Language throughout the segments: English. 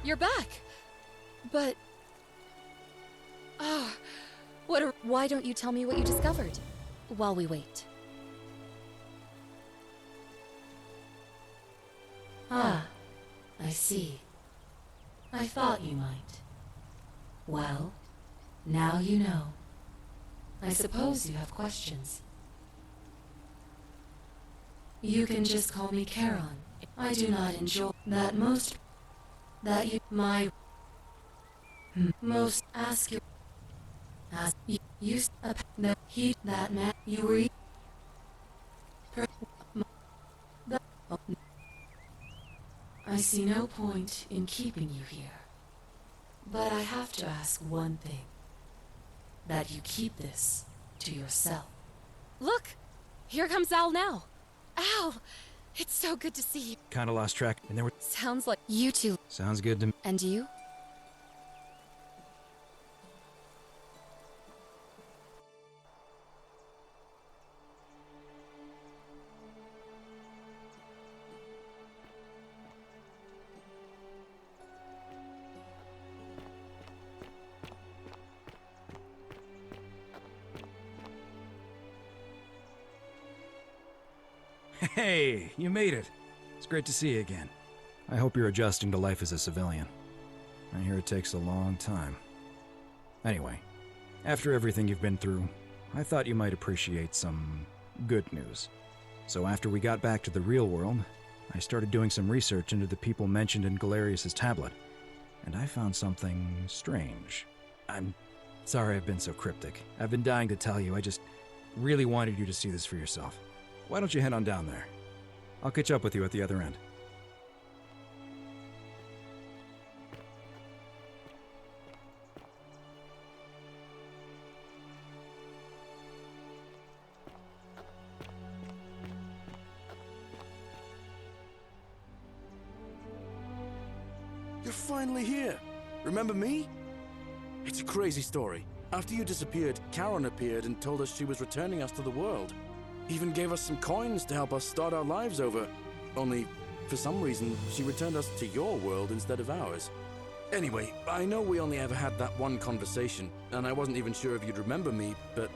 You're back! But... Ah, Why don't you tell me what you discovered, while we wait? Ah, I see. I thought you might. Well, now you know. I suppose you have questions. You can just call me Charon. I do not enjoy that most... that you... my... most ask you... ask you... use... that he... that man... you were... I see no point in keeping you here. But I have to ask one thing. That you keep this to yourself. Look! Here comes Al now! Al! It's so good to see you. Kinda lost track, and there were... Sounds like you two. Sounds good to me. And you? Hey, you made it. It's great to see you again. I hope you're adjusting to life as a civilian. I hear it takes a long time. Anyway, after everything you've been through, I thought you might appreciate some good news. So after we got back to the real world, I started doing some research into the people mentioned in Galerius's tablet, and I found something strange. I'm sorry I've been so cryptic. I've been dying to tell you, I just really wanted you to see this for yourself. Why don't you head on down there? I'll catch up with you at the other end. You're finally here. Remember me? It's a crazy story. After you disappeared, Charon appeared and told us she was returning us to the world. Even gave us some coins to help us start our lives over. Only, for some reason, she returned us to your world instead of ours. Anyway, I know we only ever had that one conversation, and I wasn't even sure if you'd remember me, but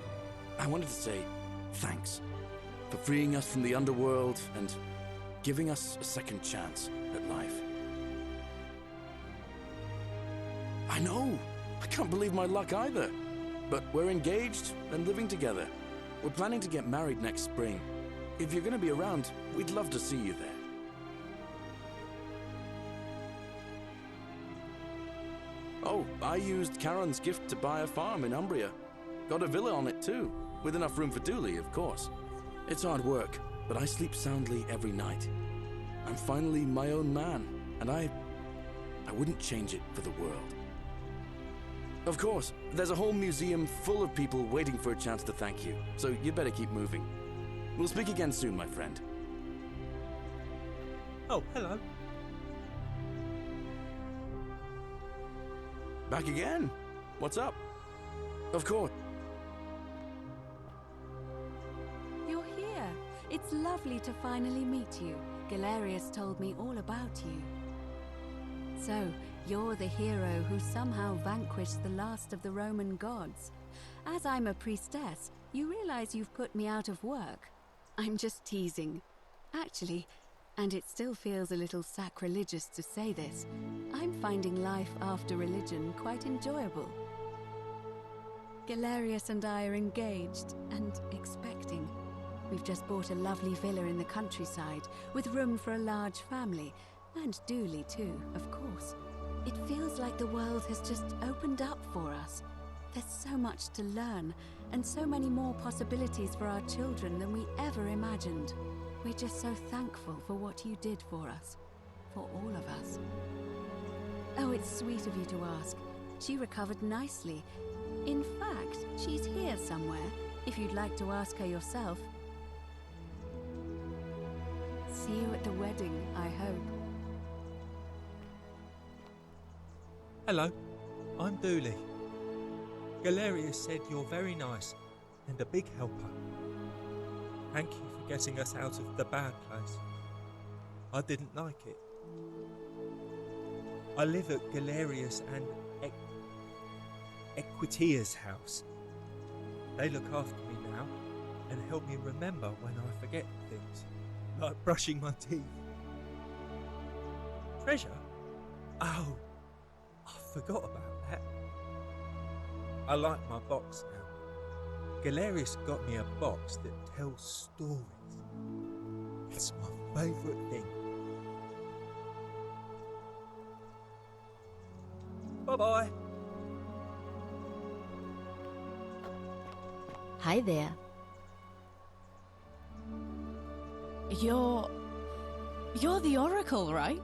I wanted to say thanks for freeing us from the underworld and giving us a second chance at life. I know! I can't believe my luck either. But we're engaged and living together. We're planning to get married next spring. If you're going to be around, we'd love to see you there. Oh, I used Charon's gift to buy a farm in Umbria. Got a villa on it too, with enough room for Dooley, of course. It's hard work, but I sleep soundly every night. I'm finally my own man, and I wouldn't change it for the world. Of course, there's a whole museum full of people waiting for a chance to thank you, so you better keep moving. We'll speak again soon, my friend. Oh, hello. Back again? What's up? Of course. You're here. It's lovely to finally meet you. Galerius told me all about you. So, you're the hero who somehow vanquished the last of the Roman gods. As I'm a priestess, you realize you've put me out of work. I'm just teasing. Actually, and it still feels a little sacrilegious to say this, I'm finding life after religion quite enjoyable. Galerius and I are engaged and expecting. We've just bought a lovely villa in the countryside with room for a large family, and Dooley too, of course. It feels like the world has just opened up for us. There's so much to learn, and so many more possibilities for our children than we ever imagined. We're just so thankful for what you did for us. For all of us. Oh, it's sweet of you to ask. She recovered nicely. In fact, she's here somewhere, if you'd like to ask her yourself. See you at the wedding, I hope. Hello, I'm Dooley. Galerius said you're very nice and a big helper. Thank you for getting us out of the bad place. I didn't like it. I live at Galerius and Equitia's house. They look after me now and help me remember when I forget things, like brushing my teeth. Treasure? Oh, I forgot about that. I like my box now. Galerius got me a box that tells stories. It's my favourite thing. Bye-bye. Hi there. You're the Oracle, right?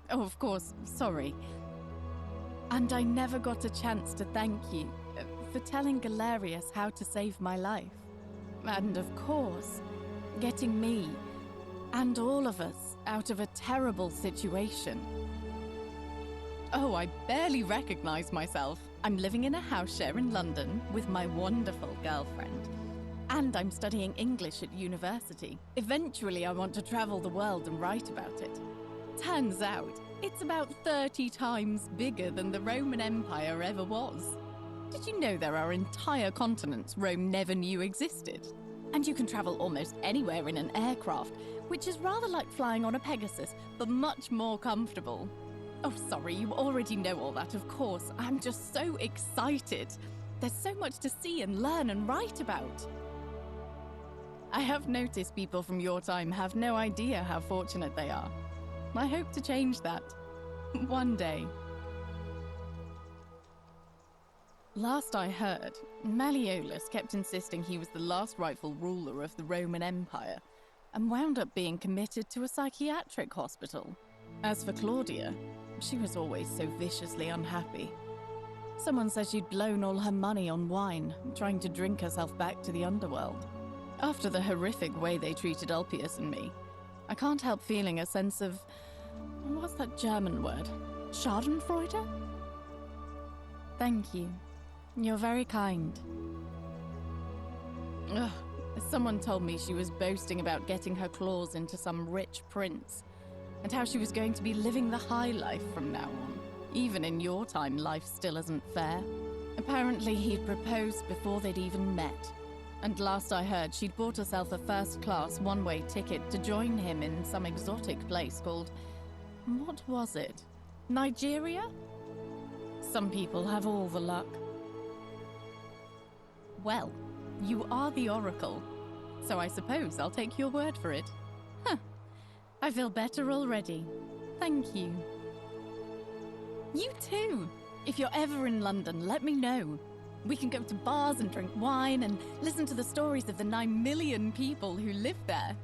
Oh, of course, sorry. And I never got a chance to thank you for telling Galerius how to save my life. And of course, getting me and all of us out of a terrible situation. Oh, I barely recognize myself. I'm living in a house share in London with my wonderful girlfriend. And I'm studying English at university. Eventually, I want to travel the world and write about it. Turns out, it's about 30 times bigger than the Roman Empire ever was. Did you know there are entire continents Rome never knew existed? And you can travel almost anywhere in an aircraft, which is rather like flying on a Pegasus, but much more comfortable. Oh, sorry, you already know all that, of course. I'm just so excited. There's so much to see and learn and write about. I have noticed people from your time have no idea how fortunate they are. I hope to change that. One day. Last I heard, Malleolus kept insisting he was the last rightful ruler of the Roman Empire, and wound up being committed to a psychiatric hospital. As for Claudia, she was always so viciously unhappy. Someone said she'd blown all her money on wine, trying to drink herself back to the underworld. After the horrific way they treated Ulpius and me, I can't help feeling a sense of... what's that German word? Schadenfreude? Thank you. You're very kind. Ugh, someone told me she was boasting about getting her claws into some rich prince, and how she was going to be living the high life from now on. Even in your time, life still isn't fair. Apparently he'd proposed before they'd even met. And last I heard, she'd bought herself a first-class one-way ticket to join him in some exotic place called... what was it? Nigeria? Some people have all the luck. Well, you are the Oracle, so I suppose I'll take your word for it. Huh. I feel better already. Thank you. You too! If you're ever in London, let me know. We can go to bars and drink wine and listen to the stories of the 9 million people who live there.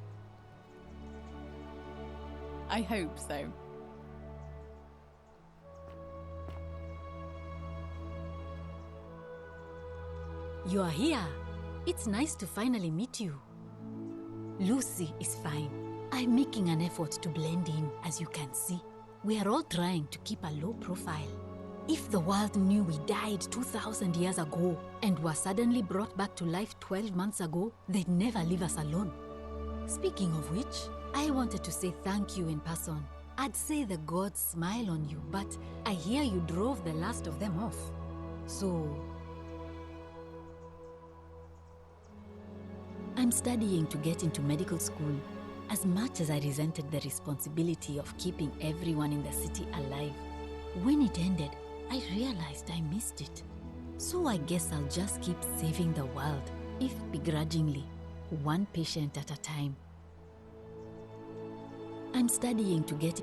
I hope so. You are here. It's nice to finally meet you. Lucy is fine. I'm making an effort to blend in, as you can see. We are all trying to keep a low profile. If the world knew we died 2,000 years ago and were suddenly brought back to life 12 months ago, they'd never leave us alone. Speaking of which, I wanted to say thank you in person. I'd say the gods smile on you, but I hear you drove the last of them off. So... I'm studying to get into medical school. As much as I resented the responsibility of keeping everyone in the city alive, when it ended, I realized I missed it. So I guess I'll just keep saving the world, if begrudgingly, one patient at a time. I'm studying to get...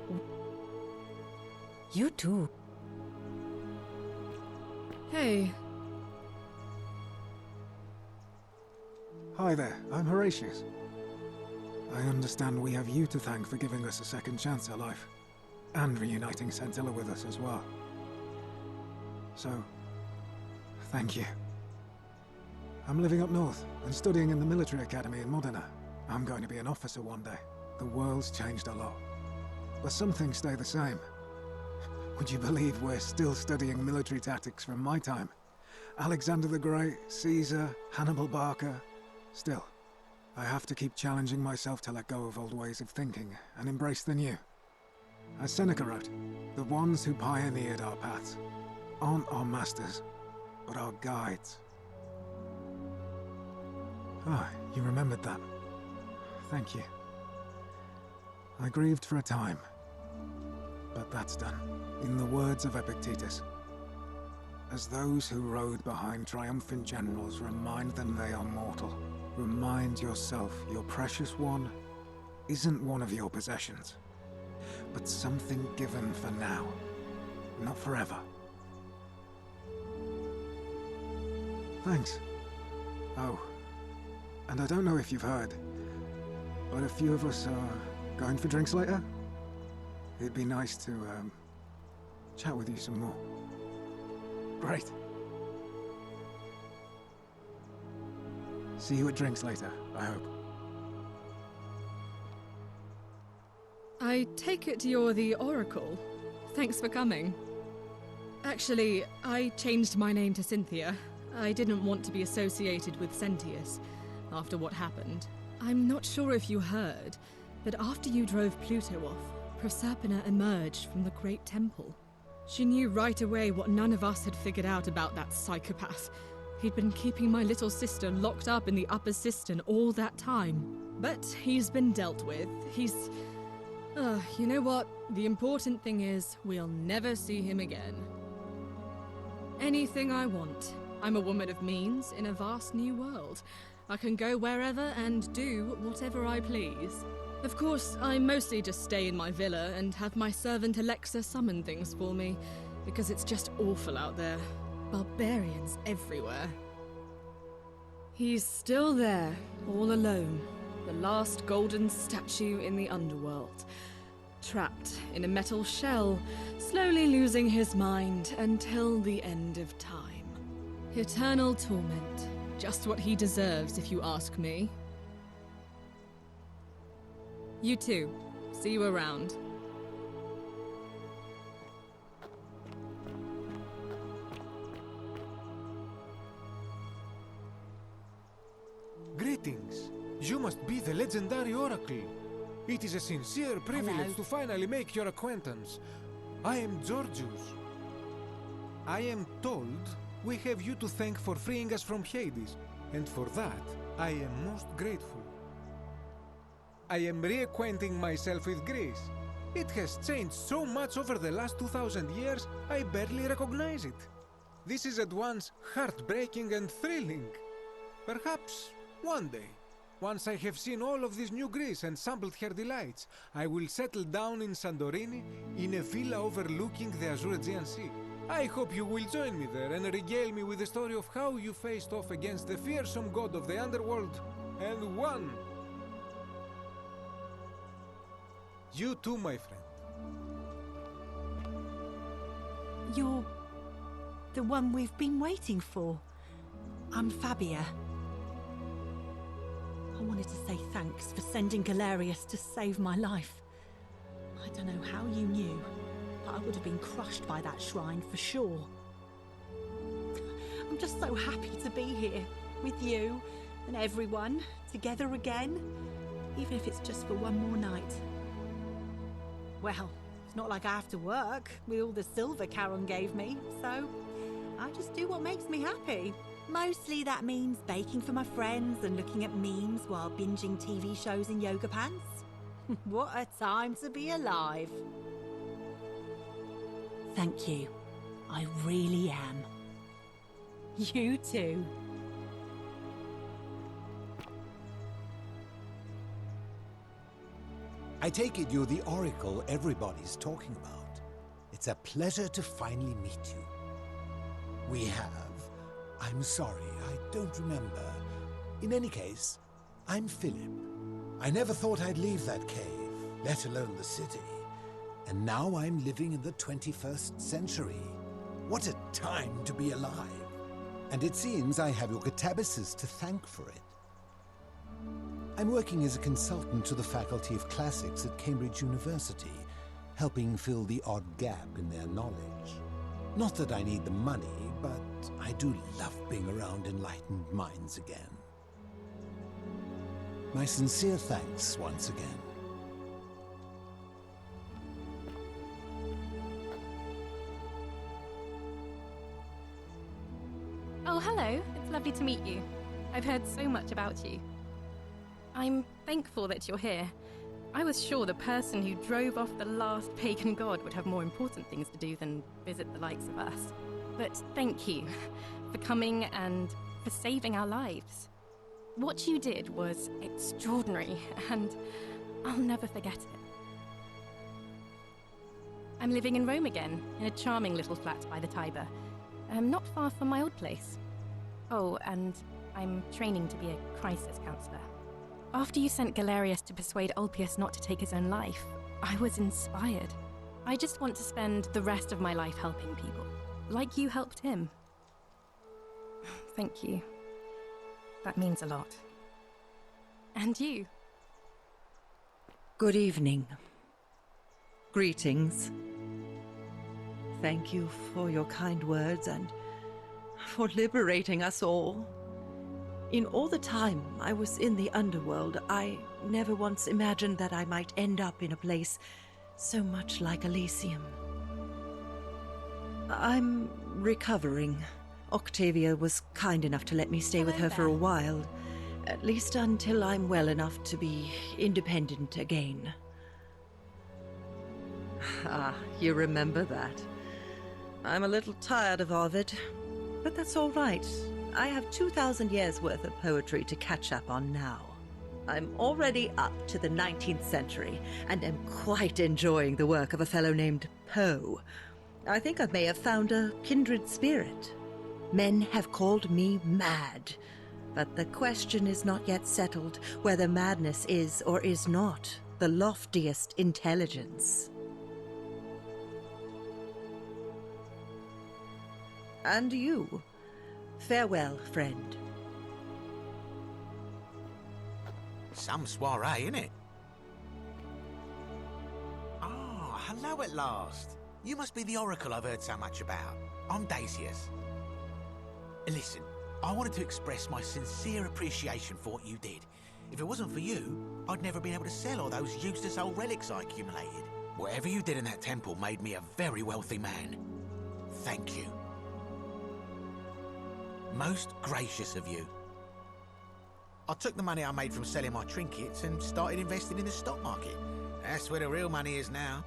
You too. Hey. Hi there, I'm Horatius. I understand we have you to thank for giving us a second chance at life, and reuniting Centilla with us as well. So, thank you. I'm living up north and studying in the military academy in Modena. I'm going to be an officer one day. The world's changed a lot, but some things stay the same. Would you believe we're still studying military tactics from my time? Alexander the Great, Caesar, Hannibal Barca. Still, I have to keep challenging myself to let go of old ways of thinking and embrace the new. As Seneca wrote, the ones who pioneered our paths aren't our masters, but our guides. Ah, you remembered that. Thank you. I grieved for a time, but that's done. In the words of Epictetus, as those who rode behind triumphant generals remind them they are mortal, remind yourself your precious one isn't one of your possessions, but something given for now, not forever. Thanks. Oh, and I don't know if you've heard, but a few of us are going for drinks later. It'd be nice to, chat with you some more. Great. See you at drinks later, I hope. I take it you're the Oracle. Thanks for coming. Actually, I changed my name to Cynthia. I didn't want to be associated with Sentius after what happened. I'm not sure if you heard, but after you drove Pluto off, Proserpina emerged from the Great Temple. She knew right away what none of us had figured out about that psychopath. He'd been keeping my little sister locked up in the upper cistern all that time. But he's been dealt with. You know what? The important thing is, we'll never see him again. Anything I want. I'm a woman of means in a vast new world. I can go wherever and do whatever I please. Of course, I mostly just stay in my villa and have my servant Alexa summon things for me, because it's just awful out there. Barbarians everywhere. He's still there, all alone. The last golden statue in the underworld. Trapped in a metal shell, slowly losing his mind until the end of time. Eternal torment. Just what he deserves, if you ask me. You too. See you around. Greetings. You must be the legendary Oracle. It is a sincere privilege to finally make your acquaintance. I am Georgius. I am told we have you to thank for freeing us from Hades, and for that, I am most grateful. I am reacquainting myself with Greece. It has changed so much over the last 2,000 years, I barely recognize it. This is at once heartbreaking and thrilling. Perhaps one day, once I have seen all of this new Greece and sampled her delights, I will settle down in Santorini in a villa overlooking the Azure Aegean Sea. I hope you will join me there and regale me with the story of how you faced off against the fearsome god of the underworld and won. You too, my friend. You're the one we've been waiting for. I'm Fabia. I wanted to say thanks for sending Galerius to save my life. I don't know how you knew, but I would have been crushed by that shrine for sure. I'm just so happy to be here, with you and everyone, together again, even if it's just for one more night. Well, it's not like I have to work with all the silver Charon gave me, so I just do what makes me happy. Mostly that means baking for my friends and looking at memes while binging TV shows in yoga pants. What a time to be alive. Thank you. I really am. You too. I take it you're the Oracle everybody's talking about. It's a pleasure to finally meet you. We have... I'm sorry, I don't remember. In any case, I'm Philip. I never thought I'd leave that cave, let alone the city. And now I'm living in the 21st century. What a time to be alive. And it seems I have your catabasis to thank for it. I'm working as a consultant to the Faculty of Classics at Cambridge University, helping fill the odd gap in their knowledge. Not that I need the money, but I do love being around enlightened minds again. My sincere thanks once again. Oh, hello. It's lovely to meet you. I've heard so much about you. I'm thankful that you're here. I was sure the person who drove off the last pagan god would have more important things to do than visit the likes of us. But thank you for coming and for saving our lives. What you did was extraordinary, and I'll never forget it. I'm living in Rome again, in a charming little flat by the Tiber, not far from my old place. Oh, and I'm training to be a crisis counselor. After you sent Galerius to persuade Ulpius not to take his own life, I was inspired. I just want to spend the rest of my life helping people, like you helped him. Thank you. That means a lot. And you. Good evening. Greetings. Thank you for your kind words and for liberating us all. In all the time I was in the underworld, I never once imagined that I might end up in a place so much like Elysium. I'm recovering. Octavia was kind enough to let me stay with her for a while, at least until I'm well enough to be independent again. Ah, you remember that. I'm a little tired of Ovid, but that's all right. I have 2,000 years' worth of poetry to catch up on now. I'm already up to the 19th century, and am quite enjoying the work of a fellow named Poe. I think I may have found a kindred spirit. Men have called me mad, but the question is not yet settled whether madness is or is not the loftiest intelligence. And you, farewell, friend. Some soiree, innit? Ah, hello at last. You must be the oracle I've heard so much about. I'm Dacius. Listen, I wanted to express my sincere appreciation for what you did. If it wasn't for you, I'd never been able to sell all those useless old relics I accumulated. Whatever you did in that temple made me a very wealthy man. Thank you. Most gracious of you. I took the money I made from selling my trinkets and started investing in the stock market. That's where the real money is now.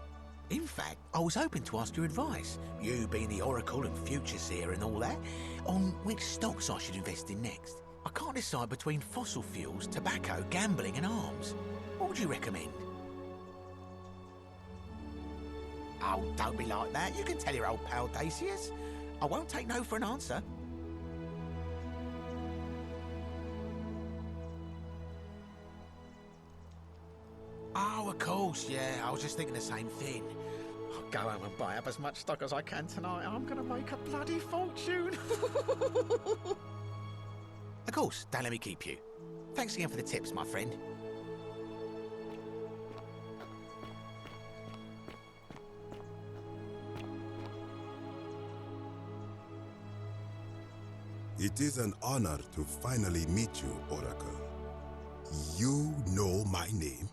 In fact, I was hoping to ask your advice, you being the oracle and future seer and all that, on which stocks I should invest in next. I can't decide between fossil fuels, tobacco, gambling and arms. What would you recommend? Oh, don't be like that. You can tell your old pal Dacius. I won't take no for an answer. Oh, of course, yeah. I was just thinking the same thing. I'll go home and buy up as much stock as I can tonight. I'm going to make a bloody fortune. Of course, don't let me keep you. Thanks again for the tips, my friend. It is an honor to finally meet you, Oracle. You know my name?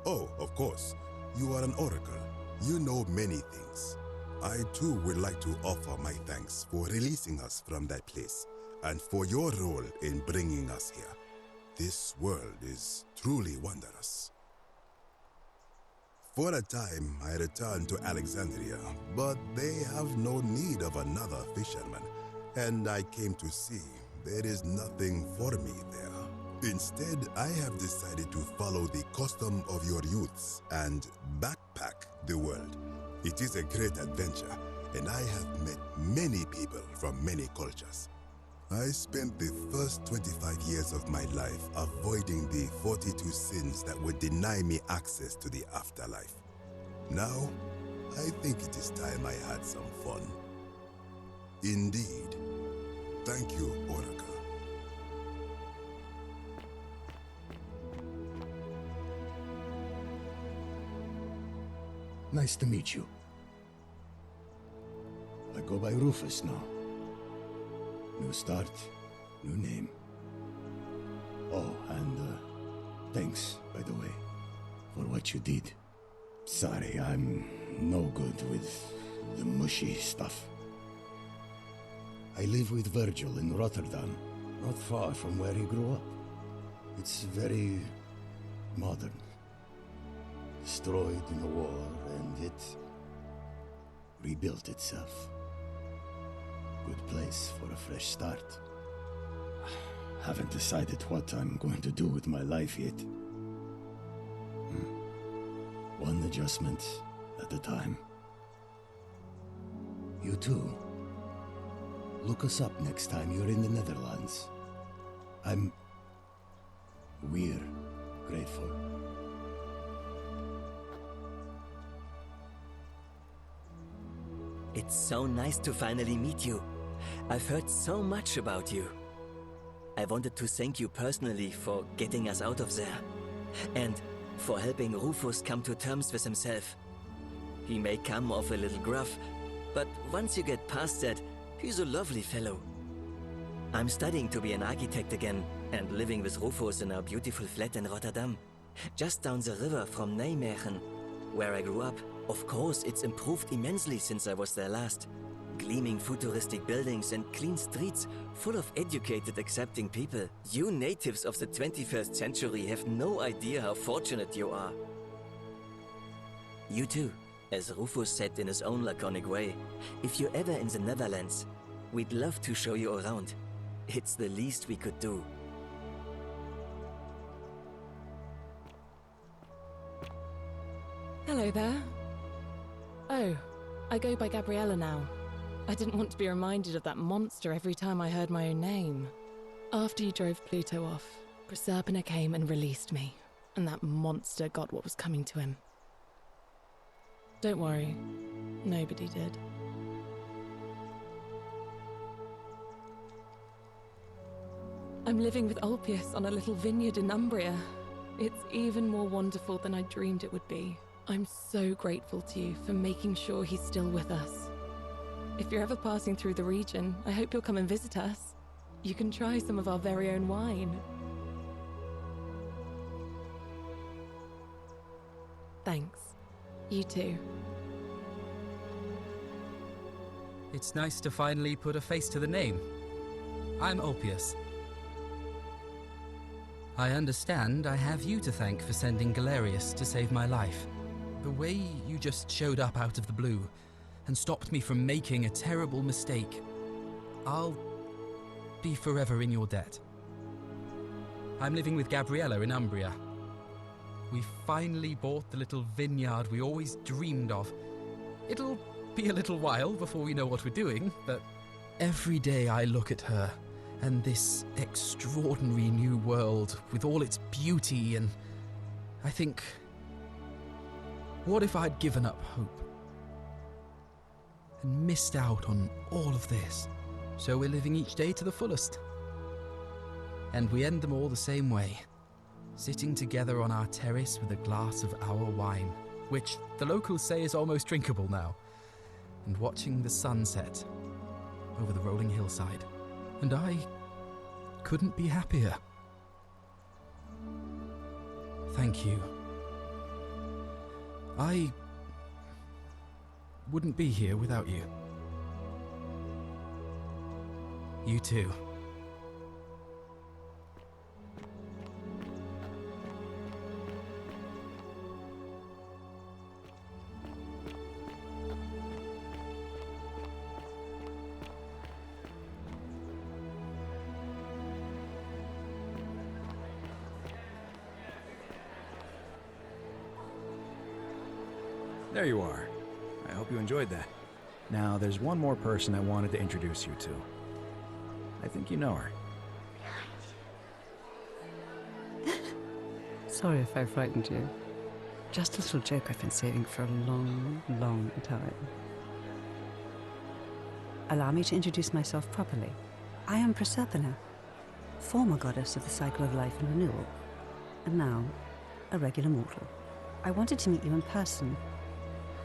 Oh, of course. You are an oracle. You know many things. I too would like to offer my thanks for releasing us from that place and for your role in bringing us here. This world is truly wondrous. For a time, I returned to Alexandria, but they have no need of another fisherman, and I came to see there is nothing for me there. Instead, I have decided to follow the custom of your youths and backpack the world. It is a great adventure, and I have met many people from many cultures. I spent the first 25 years of my life avoiding the 42 sins that would deny me access to the afterlife. Now, I think it is time I had some fun. Indeed. Thank you, Oracle. Nice to meet you. I go by Rufus now. New start, new name. Oh, and thanks, by the way, for what you did. Sorry, I'm no good with the mushy stuff. I live with Virgil in Rotterdam, not far from where he grew up. It's very modern. Destroyed in the war, and it rebuilt itself. Good place for a fresh start. Haven't decided what I'm going to do with my life yet. One adjustment at a time. You too. Look us up next time you're in the Netherlands. We're grateful. It's so nice to finally meet you. I've heard so much about you. I wanted to thank you personally for getting us out of there. And for helping Rufus come to terms with himself. He may come off a little gruff, but once you get past that, he's a lovely fellow. I'm studying to be an architect again, and living with Rufus in our beautiful flat in Rotterdam. Just down the river from Nijmegen, where I grew up. Of course, it's improved immensely since I was there last. Gleaming futuristic buildings and clean streets full of educated, accepting people. You natives of the 21st century have no idea how fortunate you are. You too, as Rufus said in his own laconic way. If you're ever in the Netherlands, we'd love to show you around. It's the least we could do. Hello there. Oh, I go by Gabriella now. I didn't want to be reminded of that monster every time I heard my own name. After you drove Pluto off, Proserpina came and released me, and that monster got what was coming to him. Don't worry, nobody did. I'm living with Ulpius on a little vineyard in Umbria. It's even more wonderful than I dreamed it would be. I'm so grateful to you for making sure he's still with us. If you're ever passing through the region, I hope you'll come and visit us. You can try some of our very own wine. Thanks. You too. It's nice to finally put a face to the name. I'm Ulpius. I understand I have you to thank for sending Galerius to save my life. The way you just showed up out of the blue and stopped me from making a terrible mistake. I'll be forever in your debt. I'm living with Gabriella in Umbria. We finally bought the little vineyard we always dreamed of. It'll be a little while before we know what we're doing, but every day I look at her and this extraordinary new world with all its beauty, and I think, what if I'd given up hope and missed out on all of this? So we're living each day to the fullest. And we end them all the same way, sitting together on our terrace with a glass of our wine, which the locals say is almost drinkable now, and watching the sunset over the rolling hillside. And I couldn't be happier. Thank you. I wouldn't be here without you. You too. There you are. I hope you enjoyed that. Now, there's one more person I wanted to introduce you to. I think you know her. Sorry if I frightened you. Just a little joke I've been saving for a long, long time. Allow me to introduce myself properly. I am Proserpina, former goddess of the cycle of life and renewal, and now a regular mortal. I wanted to meet you in person,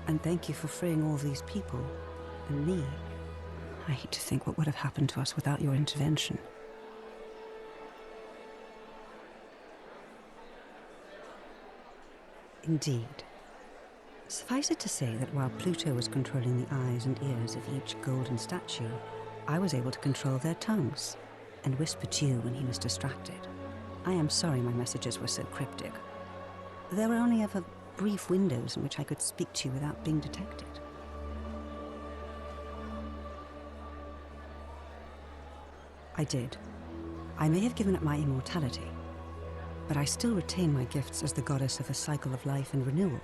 and thank you for freeing all these people, and me. I hate to think what would have happened to us without your intervention. Indeed. Suffice it to say that while Pluto was controlling the eyes and ears of each golden statue, I was able to control their tongues and whisper to you when he was distracted. I am sorry my messages were so cryptic. There were only ever brief windows in which I could speak to you without being detected. I did. I may have given up my immortality, but I still retain my gifts as the goddess of a cycle of life and renewal.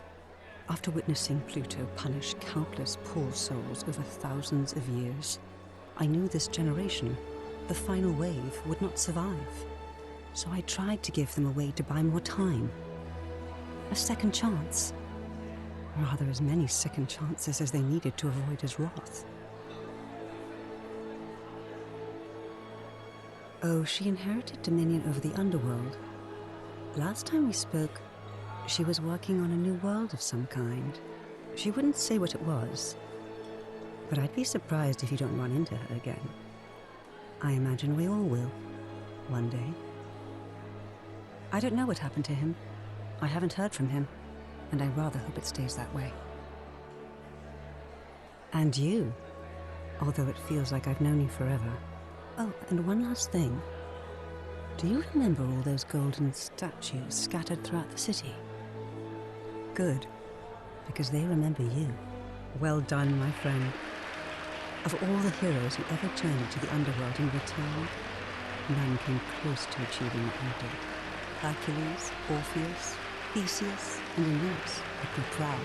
After witnessing Pluto punish countless poor souls over thousands of years, I knew this generation, the final wave, would not survive. So I tried to give them a way to buy more time. A second chance. Rather, as many second chances as they needed to avoid his wrath. Oh, she inherited dominion over the underworld. Last time we spoke, she was working on a new world of some kind. She wouldn't say what it was, but I'd be surprised if you don't run into her again. I imagine we all will, one day. I don't know what happened to him. I haven't heard from him, and I rather hope it stays that way. And you, although it feels like I've known you forever. Oh, and one last thing. Do you remember all those golden statues scattered throughout the city? Good, because they remember you. Well done, my friend. Of all the heroes who ever journeyed to the underworld and returned, none came close to achieving what you did. Hercules, Orpheus, Theseus, and Aeneas would be proud.